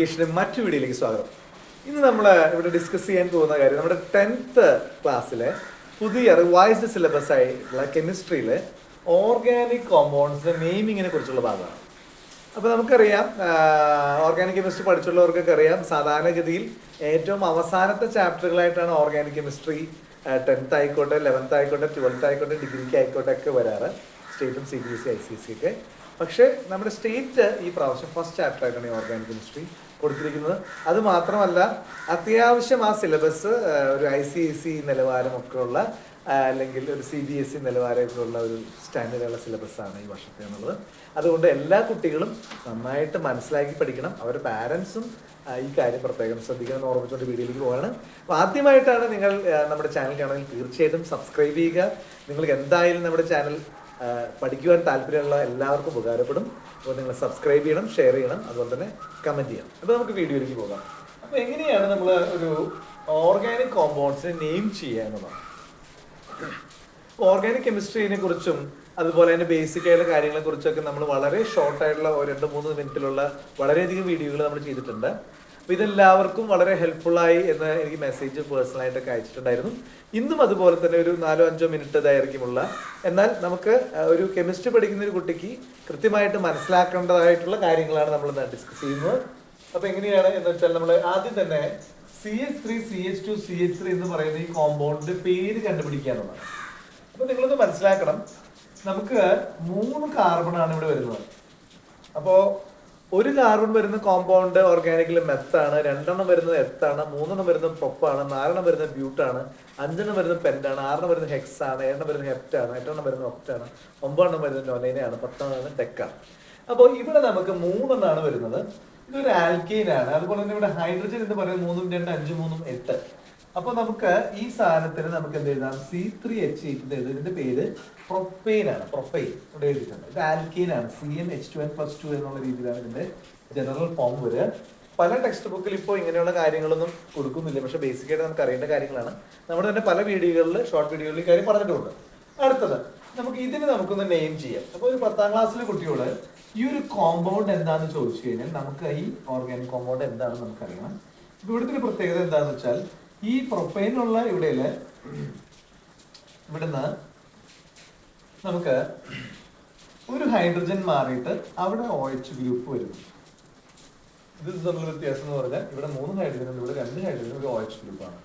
എഡ്യൂക്കേഷൻ്റെ മറ്റു വീഡിയോയിലേക്ക് സ്വാഗതം. ഇന്ന് നമ്മൾ ഇവിടെ ഡിസ്കസ് ചെയ്യാൻ പോകുന്ന കാര്യം നമ്മുടെ 10th ക്ലാസ്സിലെ പുതിയ റിവൈസ്ഡ് സിലബസ് ആയിട്ടുള്ള കെമിസ്ട്രിയിൽ ഓർഗാനിക് കോമ്പൗണ്ട്സിന്റെ നെയിമിങ്ങിനെ കുറിച്ചുള്ള ഭാഗമാണ്. അപ്പോൾ നമുക്കറിയാം, ഓർഗാനിക് കെമിസ്ട്രി പഠിച്ചുള്ളവർക്കൊക്കെ അറിയാം, സാധാരണഗതിയിൽ ഏറ്റവും അവസാനത്തെ ചാപ്റ്ററുകളായിട്ടാണ് ഓർഗാനിക് കെമിസ്ട്രി 10th ആയിക്കോട്ടെ, 11th ആയിക്കോട്ടെ, 12th ആയിക്കോട്ടെ, ഡിഗ്രിക്ക് ആയിക്കോട്ടെ ഒക്കെ വരാറ്, സ്റ്റേറ്റും CBSE ICSE ഒക്കെ. പക്ഷേ നമ്മുടെ സ്റ്റേറ്റ് ഈ പ്രാവശ്യം ഫസ്റ്റ് ചാപ്റ്റർ ആയിട്ടാണ് ഈ ഓർഗാനിക് കെമിസ്ട്രി കൊടുത്തിരിക്കുന്നത്. അത് മാത്രമല്ല, അത്യാവശ്യം ആ സിലബസ് ഒരു ICSE നിലവാരമൊക്കെ ഉള്ള അല്ലെങ്കിൽ ഒരു CBSE നിലവാരമൊക്കെ ഉള്ള ഒരു സ്റ്റാൻഡേർഡുള്ള സിലബസാണ് ഈ വർഷത്തെ എന്നുള്ളത്. അതുകൊണ്ട് എല്ലാ കുട്ടികളും നന്നായിട്ട് മനസ്സിലാക്കി പഠിക്കണം. അവരുടെ പാരൻസും ഈ കാര്യം പ്രത്യേകം ശ്രദ്ധിക്കണം എന്ന് ഓർമ്മിച്ചുകൊണ്ട് വീഡിയോയിലേക്ക് പോകാണ്. അപ്പോൾ ആദ്യമായിട്ടാണ് നിങ്ങൾ നമ്മുടെ ചാനൽ കാണുമെങ്കിൽ തീർച്ചയായിട്ടും സബ്സ്ക്രൈബ് ചെയ്യുക. നിങ്ങൾക്ക് എന്തായാലും നമ്മുടെ ചാനൽ പഠിക്കുവാൻ താല്പര്യമുള്ള എല്ലാവർക്കും ഉപകാരപ്പെടും. അപ്പോൾ നിങ്ങൾ സബ്സ്ക്രൈബ് ചെയ്യണം, ഷെയർ ചെയ്യണം, അതുപോലെ തന്നെ കമൻറ്റ് ചെയ്യണം. അപ്പോൾ നമുക്ക് വീഡിയോയിലേക്ക് പോകാം. അപ്പോൾ എങ്ങനെയാണ് നമ്മൾ ഒരു ഓർഗാനിക് കോമ്പൗണ്ട്സിനെ നെയിം ചെയ്യുക എന്നുള്ളതാണ്. ഓർഗാനിക് കെമിസ്ട്രീനെ കുറിച്ചും അതുപോലെ തന്നെ ബേസിക് ആയിട്ടുള്ള കാര്യങ്ങളെ കുറിച്ചൊക്കെ നമ്മൾ വളരെ ഷോർട്ടായിട്ടുള്ള 2-3 മിനിറ്റിലുള്ള വളരെയധികം വീഡിയോകൾ നമ്മൾ ചെയ്തിട്ടുണ്ട്. അപ്പോൾ ഇതെല്ലാവർക്കും വളരെ ഹെൽപ്ഫുള്ളായി എന്ന് എനിക്ക് മെസ്സേജ് പേഴ്സണലായിട്ടൊക്കെ അയച്ചിട്ടുണ്ടായിരുന്നു. ഇന്നും അതുപോലെ തന്നെ ഒരു 4-5 മിനിറ്റ് ദൈർഘ്യമുള്ള, എന്നാൽ നമുക്ക് ഒരു കെമിസ്ട്രി പഠിക്കുന്ന ഒരു കുട്ടിക്ക് കൃത്യമായിട്ട് മനസ്സിലാക്കേണ്ടതായിട്ടുള്ള കാര്യങ്ങളാണ് നമ്മൾ ഡിസ്കസ് ചെയ്യുന്നത്. അപ്പോൾ എങ്ങനെയാണ് എന്ന് വെച്ചാൽ, നമ്മൾ ആദ്യം തന്നെ CH3 CH2 CH3 എന്ന് പറയുന്ന ഈ കോമ്പൗണ്ടിന്റെ പേര് കണ്ടുപിടിക്കാനുള്ളതാണ്. അപ്പോൾ നിങ്ങളൊന്ന് മനസ്സിലാക്കണം, നമുക്ക് 3 കാർബൺ ഇവിടെ വരുന്നത്. അപ്പോൾ ഒരു കാർബൺ വരുന്ന കോമ്പൗണ്ട് ഓർഗാനിക്കിൽ മെത്താണ്, 2 വരുന്നത് എത്താണ്, 3 വരുന്നത് പ്രൊപ്പാണ്, 4 വരുന്നത് ബ്യൂട്ടാണ്, 5 വരുന്നത് പെന്റാണ്, 6 വരുന്നത് ഹെക്സാണ്, 7 വരുന്നത് ഹെപ്റ്റാണ്, 8 വരുന്നത് ഒക്ടാണ്, 9 വരുന്നത് നൊനൈനാണ്, 10 വരുന്നത് ഡെക്കാണ്. അപ്പോൾ ഇവിടെ നമുക്ക് 3 വരുന്നത്. ഇതൊരു ആൽക്കെയിൻ ആണ്. അതുപോലെ തന്നെ ഇവിടെ ഹൈഡ്രജൻ എന്ന് പറയുന്നത് 3, 2, 5, 3, 8. അപ്പൊ നമുക്ക് ഈ സാധനത്തിന് നമുക്ക് എന്ത് എഴുതാം? C3H8 ഇതിന്റെ പേര് പ്രൊപ്പൈൻ ആണ്. പ്രൊപ്പൈൻ ഇവിടെ എഴുതിയിട്ടുണ്ട്. ഇത് ആൽക്കെയിൻ ആണ്. CmH2n+2 എന്നുള്ള രീതിയിലാണ് ഇതിന്റെ ജനറൽ ഫോം വരിക. പല ടെക്സ്റ്റ് ബുക്കിൽ ഇപ്പോൾ ഇങ്ങനെയുള്ള കാര്യങ്ങളൊന്നും കൊടുക്കുന്നില്ല, പക്ഷെ ബേസിക് ആയിട്ട് നമുക്ക് അറിയേണ്ട കാര്യങ്ങളാണ്. നമ്മുടെ തന്നെ പല വീഡിയോകളിൽ, ഷോർട്ട് വീഡിയോകളിൽ ഈ കാര്യം പറഞ്ഞിട്ടുണ്ട്. അടുത്തത് നമുക്ക് ഇതിന് നമുക്കൊന്ന് നെയിം ചെയ്യാം. അപ്പോൾ ഒരു 10th ക്ലാസ്സിലെ കുട്ടിയോട് ഈ ഒരു കോമ്പൗണ്ട് എന്താണെന്ന് ചോദിച്ചു കഴിഞ്ഞാൽ നമുക്ക് ഈ ഓർഗാനിക് കോമ്പൗണ്ട് എന്താണെന്ന് നമുക്കറിയണം. ഇപ്പൊ ഇവിടുത്തെ പ്രത്യേകത എന്താണെന്ന് വെച്ചാൽ, ഈ പ്രൊപ്പൈനുള്ള ഇവിടുന്ന് നമുക്ക് ഒരു ഹൈഡ്രജൻ മാറിയിട്ട് അവിടെ OH ഗ്രൂപ്പ് വരുന്നു. ഇത് തമ്മിലുള്ള വ്യത്യാസം എന്ന് പറഞ്ഞാൽ, ഇവിടെ 3 ഹൈഡ്രജൻ ഉണ്ട്, ഇവിടെ 2 ഹൈഡ്രജൻ, ഒരു OH ഗ്രൂപ്പാണ്.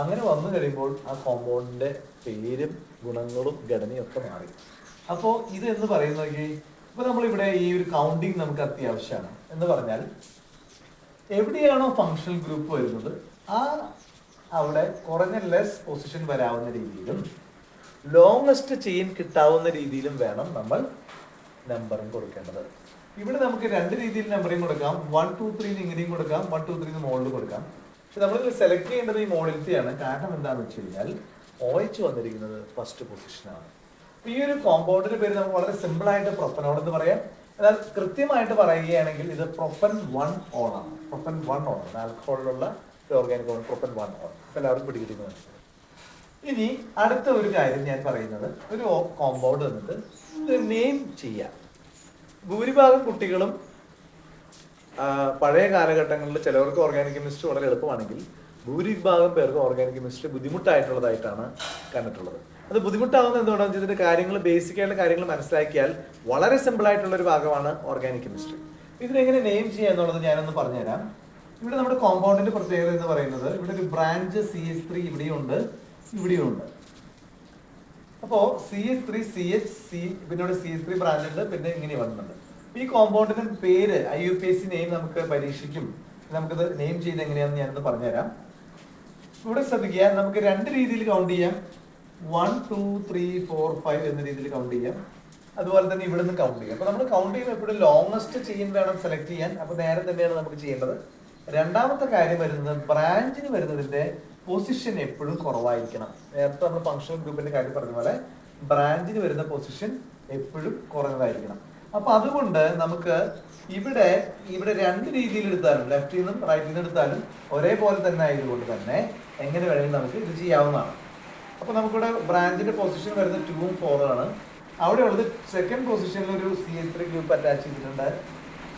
അങ്ങനെ വന്നു കഴിയുമ്പോൾ ആ കോമ്പൗണ്ടിന്റെ പേരും ഗുണങ്ങളും ഘടനയും ഒക്കെ മാറി. അപ്പോൾ ഇത് എന്ന് പറയുന്നത്, ഇപ്പൊ നമ്മളിവിടെ ഈ ഒരു കൗണ്ടിങ് നമുക്ക് അത്യാവശ്യമാണ്. എന്ന് പറഞ്ഞാൽ, എവിടെയാണോ ഫങ്ഷണൽ ഗ്രൂപ്പ് വരുന്നത് അവിടെ കുറഞ്ഞ ലെസ് പൊസിഷൻ വരാവുന്ന രീതിയിലും ലോങ്സ്റ്റ് ചെയിൻ കിട്ടാവുന്ന രീതിയിലും വേണം നമ്മൾ നമ്പറിങ് കൊടുക്കേണ്ടത്. ഇവിടെ നമുക്ക് 2 രീതിയിൽ നമ്പറിങ് കൊടുക്കാം. 1, 2, 3 ഇങ്ങനെയും കൊടുക്കാം, 1, 2, 3 മോളിൽ കൊടുക്കാം. പക്ഷെ നമ്മൾ സെലക്ട് ചെയ്യേണ്ടത് ഈ മോളിലത്തെയാണ്. കാരണം എന്താണെന്ന് വെച്ച് കഴിഞ്ഞാൽ, OH വന്നിരിക്കുന്നത് ഫസ്റ്റ് പൊസിഷനാണ്. ഈ ഒരു കോമ്പൗണ്ടിന്റെ പേര് നമുക്ക് വളരെ സിമ്പിൾ ആയിട്ട് പ്രൊപ്പനോൾ എന്ന് പറയാം. എന്നാൽ കൃത്യമായിട്ട് പറയുകയാണെങ്കിൽ ഇത് പ്രൊപ്പൻ 1 ഓൺ ആണ്. പ്രൊപ്പൻ 1 ഓൺ ആണ്. ആൽക്കഹോളിലുള്ള ഓർഗാനിക് പ്രൊപ്പൻ 1 ഓൺ. എല്ലാവർക്കും പിടികിട്ടുന്നത്. ഇനി അടുത്ത ഒരു കാര്യം ഞാൻ പറയുന്നത്, ഒരു കോമ്പൗണ്ട് വന്നിട്ട് ഇത് നെയിം ചെയ്യാം. ഭൂരിഭാഗം കുട്ടികളും പഴയ കാലഘട്ടങ്ങളിൽ ചിലവർക്ക് ഓർഗാനിക് കെമിസ്ട്രി വളരെ എളുപ്പമാണെങ്കിൽ ഭൂരിഭാഗം പേർക്ക് ഓർഗാനിക് കെമിസ്ട്രി ബുദ്ധിമുട്ടായിട്ടുള്ളതായിട്ടാണ് കണ്ടിട്ടുള്ളത്. അത് ബുദ്ധിമുട്ടാവുന്നത് എന്തുകൊണ്ടാണെന്ന് വെച്ചാൽ, ഇതിന്റെ കാര്യങ്ങൾ, ബേസിക് ആയിട്ടുള്ള കാര്യങ്ങൾ മനസ്സിലാക്കിയാൽ വളരെ സിമ്പിൾ ആയിട്ടുള്ള ഒരു ഭാഗമാണ് ഓർഗാനിക് കെമിസ്ട്രി. ഇതിനെങ്ങനെ നെയിം ചെയ്യുക എന്നുള്ളത് ഞാനൊന്ന് പറഞ്ഞുതരാം. ഇവിടെ നമ്മുടെ കോമ്പൗണ്ടിന്റെ പ്രത്യേകത എന്ന് പറയുന്നത്, ഇവിടെ ഒരു ബ്രാഞ്ച് CH3 ഇവിടെയുണ്ട്, ഇവിടെയുണ്ട്. അപ്പോ CH3 CH പിന്നെ ഇവിടെ CH3 ബ്രാഞ്ച് ഉണ്ട്, പിന്നെ ഇങ്ങനെ വന്നിട്ടുണ്ട്. ഈ കോമ്പൗണ്ടിന്റെ പേര് IUPAC നെയിം നമുക്ക് പരീക്ഷിക്കും. നമുക്കിത് നെയിം ചെയ്ത് എങ്ങനെയാണെന്ന് ഞാനൊന്ന് പറഞ്ഞുതരാം. ഇവിടെ ശ്രദ്ധിക്കുക, നമുക്ക് 2 രീതിയിൽ കൗണ്ട് ചെയ്യാം. 1, 2, 3, 4, 5 എന്ന രീതിയിൽ കൗണ്ട് ചെയ്യാം. അതുപോലെ തന്നെ ഇവിടെ നിന്ന് കൗണ്ട് ചെയ്യാം. അപ്പൊ നമ്മൾ കൗണ്ട് ചെയ്യുമ്പോൾ എപ്പോഴും ലോങ്സ്റ്റ് ചെയിൻ വേണം സെലക്ട് ചെയ്യാൻ. അപ്പൊ നേരെ തന്നെയാണ് നമുക്ക് ചെയ്യേണ്ടത്. രണ്ടാമത്തെ കാര്യം വരുന്നത്, ബ്രാഞ്ചിന് വരുന്നതിന്റെ പൊസിഷൻ എപ്പോഴും കുറവായിരിക്കണം. നേരത്തെ നമ്മൾ ഫങ്ഷണൽ ഗ്രൂപ്പിന്റെ കാര്യം പറഞ്ഞ പോലെ ബ്രാഞ്ചിന് വരുന്ന പൊസിഷൻ എപ്പോഴും കുറഞ്ഞതായിരിക്കണം. അപ്പൊ അതുകൊണ്ട് നമുക്ക് ഇവിടെ 2 രീതിയിൽ എടുത്താലും, ലെഫ്റ്റിൽ നിന്നും റൈറ്റിൽ നിന്നും എടുത്താലും ഒരേപോലെ തന്നെ ആയതുകൊണ്ട് തന്നെ എങ്ങനെ വേണമെങ്കിലും നമുക്ക് ഇത് ചെയ്യാവുന്നതാണ്. അപ്പൊ നമുക്കിവിടെ ബ്രാഞ്ചിന്റെ പൊസിഷൻ വരുന്നത് 2ഉം 4ഉം ആണ്. അവിടെ ഉള്ളത് സെക്കൻഡ് പൊസിഷനിൽ ഒരു CH3 ഗ്രൂപ്പ് അറ്റാച്ച് ചെയ്തിട്ടുണ്ട്.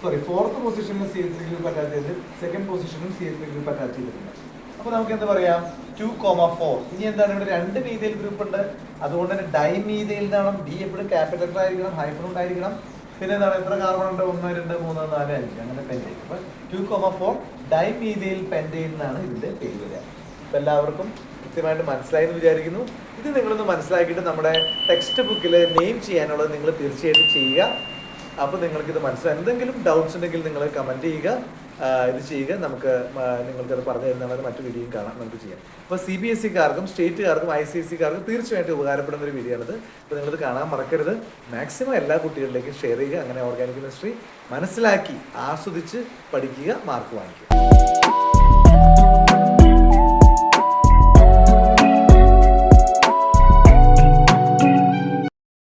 സോറി 4th പൊസിഷനിൽ CH3 ഗ്രൂപ്പ് അറ്റാച്ച് ചെയ്തിട്ട് 2nd പൊസിഷനിൽ CH3 ഗ്രൂപ്പ് അറ്റാച്ച് ചെയ്തിട്ടുണ്ട്. അപ്പോൾ നമുക്ക് എന്താ പറയാം 2,4. ഇനി എന്താണ് ഇവിടെ 2 മീഥൈൽ ഗ്രൂപ്പ് ഉണ്ട്, അതുകൊണ്ട് തന്നെ ഡൈമീഥൈൽ എന്നാണ്. ഡി എപ്പോഴും ക്യാപിറ്റൽ ലെറ്റർ ആയിരിക്കണം, ഹൈഫൺ ഉണ്ടായിരിക്കണം. പിന്നെ എന്താണ് എത്ര കാർബൺ ഉണ്ട്? 1 2 3 4 5 അങ്ങനെ പെൻറ്റൈൽ. അപ്പോൾ 2,4 ഡൈമീഥൈൽ പെൻറ്റൈൽ എന്നാണ് ഇതിന്റെ പേര് വരിക. അപ്പോൾ എല്ലാവർക്കും കൃത്യമായിട്ട് മനസ്സിലായി എന്ന് വിചാരിക്കുന്നു. ഇത് നിങ്ങളൊന്ന് മനസ്സിലാക്കിയിട്ട് നമ്മുടെ ടെക്സ്റ്റ് ബുക്കിൽ നെയിം ചെയ്യാനുള്ളത് നിങ്ങൾ തീർച്ചയായിട്ടും ചെയ്യുക. അപ്പോൾ നിങ്ങൾക്കിത് മനസ്സിലായി. എന്തെങ്കിലും ഡൗട്ട്സ് ഉണ്ടെങ്കിൽ നിങ്ങൾ കമൻറ്റ് ചെയ്യുക, ഇത് ചെയ്യുക. നമുക്ക് നിങ്ങൾക്കത് പറഞ്ഞു തരുന്ന മറ്റു വീഡിയോയും കാണാം, നമുക്ക് ചെയ്യാം. അപ്പോൾ CBSE-കാർക്കും സ്റ്റേറ്റുകാർക്കും ICSE-കാർക്കും തീർച്ചയായിട്ടും ഉപകാരപ്പെടുന്ന ഒരു വീഡിയോ ആണിത്. അപ്പോൾ നിങ്ങളിത് കാണാൻ മറക്കരുത്. മാക്സിമം എല്ലാ കുട്ടികളിലേക്കും ഷെയർ ചെയ്യുക. അങ്ങനെ ഓർഗാനിക് കെമിസ്ട്രി മനസ്സിലാക്കി ആസ്വദിച്ച് പഠിക്കുക, മാർക്ക് വാങ്ങിക്കുക.